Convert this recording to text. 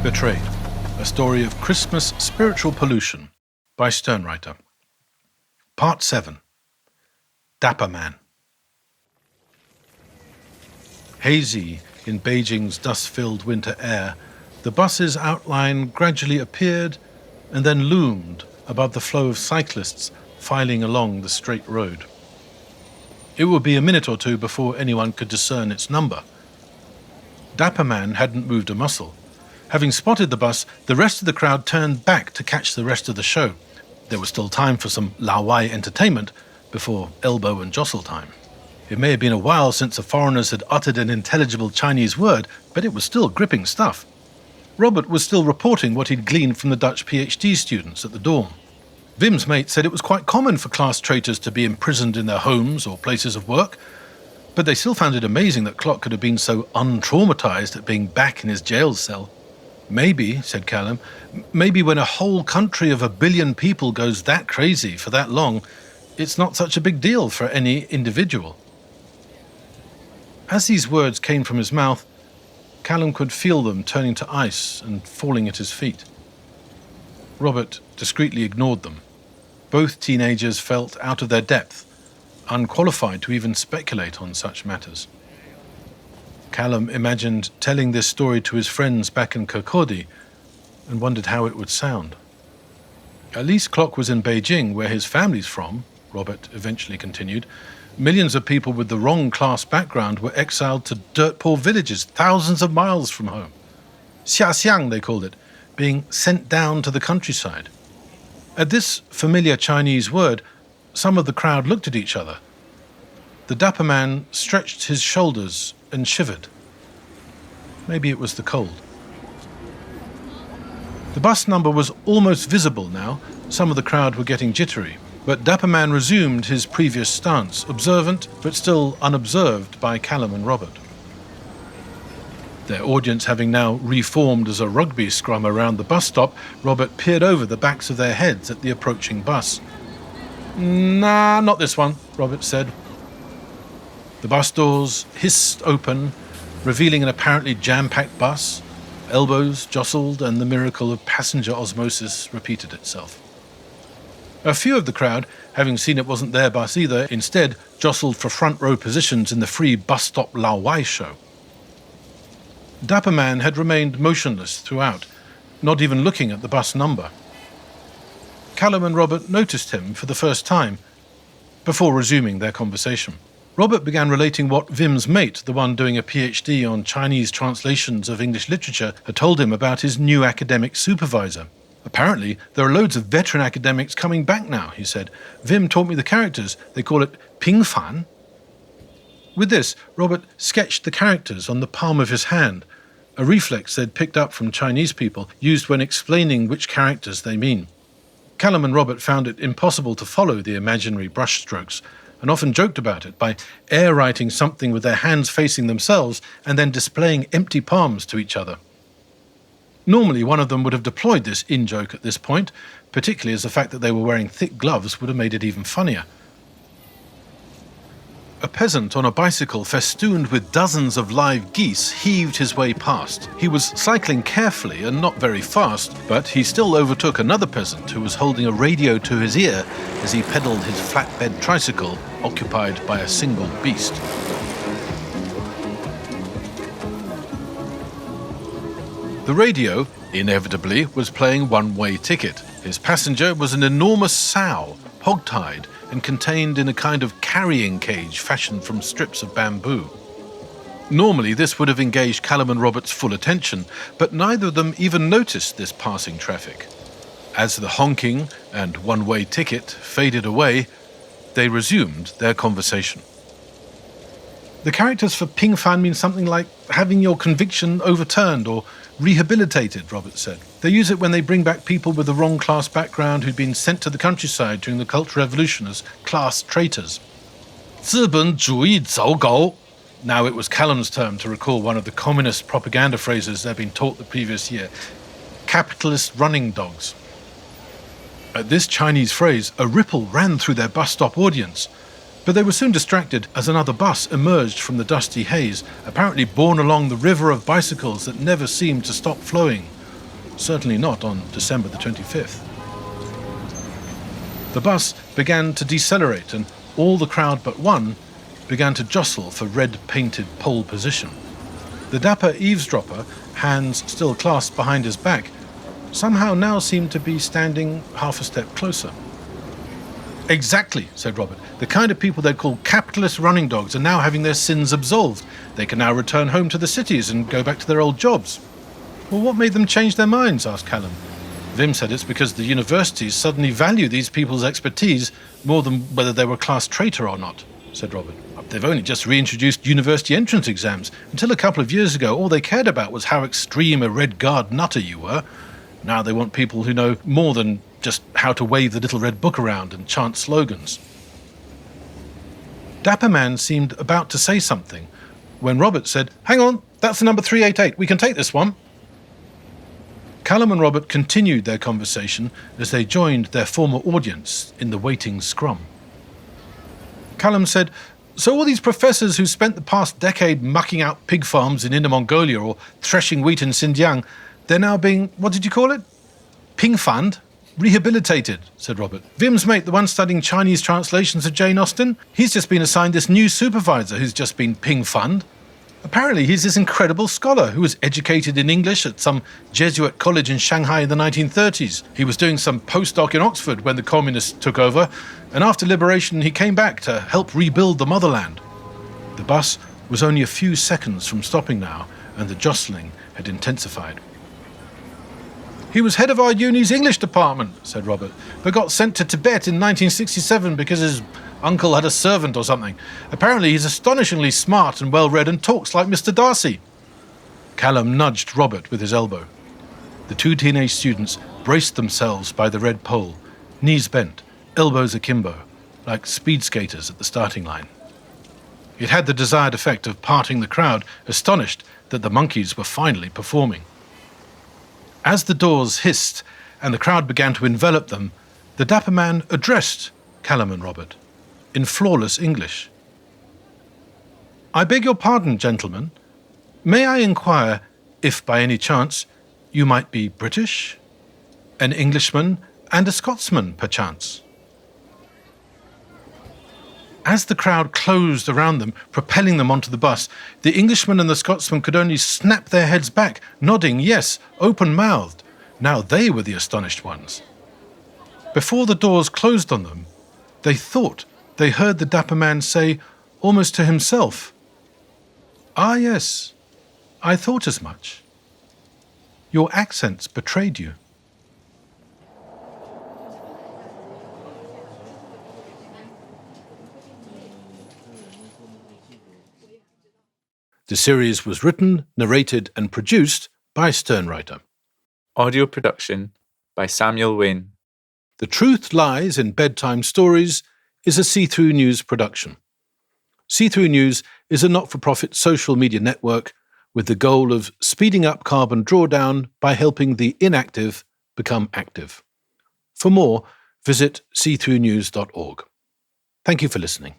Betrayed, a story of Christmas spiritual pollution by SternWriter. Part 7. Dapper Man. Hazy in Beijing's dust-filled winter air, the bus's outline gradually appeared and then loomed above the flow of cyclists filing along the straight road. It would be a minute or two before anyone could discern its number. Dapper Man hadn't moved a muscle. Having spotted the bus, the rest of the crowd turned back to catch the rest of the show. There was still time for some Laowai entertainment before elbow and jostle time. It may have been a while since the foreigners had uttered an intelligible Chinese word, but it was still gripping stuff. Robert was still reporting what he'd gleaned from the Dutch PhD students at the dorm. Wim's mate said it was quite common for class traitors to be imprisoned in their homes or places of work, but they still found it amazing that Klock could have been so untraumatized at being back in his jail cell. Maybe, said Calum, maybe when a whole country of 1 billion people goes that crazy for that long, it's not such a big deal for any individual. As these words came from his mouth, Calum could feel them turning to ice and falling at his feet. Robert discreetly ignored them. Both teenagers felt out of their depth, unqualified to even speculate on such matters. Calum imagined telling this story to his friends back in Kirkcaldy and wondered how it would sound. At least Klock was in Beijing, where his family's from, Robert eventually continued. Millions of people with the wrong class background were exiled to dirt-poor villages thousands of miles from home. Xiaxiang, they called it, being sent down to the countryside. At this familiar Chinese word, some of the crowd looked at each other. The Dapper Man stretched his shoulders and shivered. Maybe it was the cold. The bus number was almost visible now. Some of the crowd were getting jittery, but Dapper Man resumed his previous stance, observant but still unobserved by Calum and Robert. Their audience having now reformed as a rugby scrum around the bus stop, Robert peered over the backs of their heads at the approaching bus. "Nah, not this one," Robert said. The bus doors hissed open, revealing an apparently jam-packed bus. Elbows jostled, and the miracle of passenger osmosis repeated itself. A few of the crowd, having seen it wasn't their bus either, instead jostled for front-row positions in the free bus stop Laowai show. Dapper Man had remained motionless throughout, not even looking at the bus number. Calum and Robert noticed him for the first time, before resuming their conversation. Robert began relating what Wim's mate, the one doing a PhD on Chinese translations of English literature, had told him about his new academic supervisor. "Apparently, there are loads of veteran academics coming back now," he said. "Wim taught me the characters. They call it Pingfan." With this, Robert sketched the characters on the palm of his hand, a reflex they'd picked up from Chinese people, used when explaining which characters they mean. Calum and Robert found it impossible to follow the imaginary brushstrokes, and often joked about it by air-writing something with their hands facing themselves and then displaying empty palms to each other. Normally, one of them would have deployed this in-joke at this point, particularly as the fact that they were wearing thick gloves would have made it even funnier. A peasant on a bicycle festooned with dozens of live geese heaved his way past. He was cycling carefully and not very fast, but he still overtook another peasant who was holding a radio to his ear as he pedalled his flatbed tricycle, occupied by a single beast. The radio, inevitably, was playing One-Way Ticket. His passenger was an enormous sow, hog-tied, and contained in a kind of carrying cage fashioned from strips of bamboo. Normally, this would have engaged Calum and Robert's full attention, but neither of them even noticed this passing traffic. As the honking and One-Way Ticket faded away, they resumed their conversation. "The characters for Pingfan mean something like having your conviction overturned or rehabilitated," Robert said. "They use it when they bring back people with the wrong class background who'd been sent to the countryside during the Cultural Revolution as class traitors." 资本主义糟糕. Now it was Calum's turn to recall one of the communist propaganda phrases they'd been taught the previous year. Capitalist running dogs. At this Chinese phrase, a ripple ran through their bus stop audience. But they were soon distracted as another bus emerged from the dusty haze, apparently borne along the river of bicycles that never seemed to stop flowing. certainly not on December the 25th. The bus began to decelerate, and all the crowd but one began to jostle for red-painted pole position. The dapper eavesdropper, hands still clasped behind his back, somehow now seemed to be standing half a step closer. "Exactly," said Robert. "The kind of people they'd call capitalist running dogs are now having their sins absolved. They can now return home to the cities and go back to their old jobs." "Well, what made them change their minds?" asked Calum. Wim said it's because the universities suddenly value these people's expertise more than whether they were class traitor or not, said Robert. "They've only just reintroduced university entrance exams. Until a couple of years ago, all they cared about was how extreme a Red Guard nutter you were. Now they want people who know more than just how to wave the little red book around and chant slogans." Dapper Man seemed about to say something when Robert said, "Hang on, that's the number 388. We can take this one." Calum and Robert continued their conversation as they joined their former audience in the waiting scrum. Calum said, "So all these professors who spent the past decade mucking out pig farms in Inner Mongolia or threshing wheat in Xinjiang, they're now being, what did you call it? Ping-fund? Rehabilitated," said Robert. "Vim's mate, the one studying Chinese translations of Jane Austen, he's just been assigned this new supervisor who's just been ping-fund. Apparently he's this incredible scholar who was educated in English at some Jesuit college in Shanghai in the 1930s. He was doing some postdoc in Oxford when the communists took over, and after liberation he came back to help rebuild the motherland." The bus was only a few seconds from stopping now, and the jostling had intensified. "He was head of our uni's English department," said Robert, "but got sent to Tibet in 1967 because his uncle had a servant or something. Apparently he's astonishingly smart and well-read and talks like Mr. Darcy." Calum nudged Robert with his elbow. The two teenage students braced themselves by the red pole, knees bent, elbows akimbo, like speed skaters at the starting line. It had the desired effect of parting the crowd, astonished that the monkeys were finally performing. As the doors hissed and the crowd began to envelop them, the Dapper Man addressed Calum and Robert in flawless English. "I beg your pardon, gentlemen. May I inquire if, by any chance, you might be British? An Englishman and a Scotsman, perchance?" As the crowd closed around them, propelling them onto the bus, the Englishman and the Scotsman could only snap their heads back, nodding yes, open-mouthed. Now they were the astonished ones. Before the doors closed on them, they thought they heard the Dapper Man say, almost to himself, "Ah, yes, I thought as much. Your accents betrayed you." The series was written, narrated, and produced by SternWriter. Audio production by Samuel Wain. The Truth Lies in Bedtime Stories is a See-Through News production. See-Through News is a not-for-profit social media network with the goal of speeding up carbon drawdown by helping the inactive become active. For more, visit seethroughnews.org. Thank you for listening.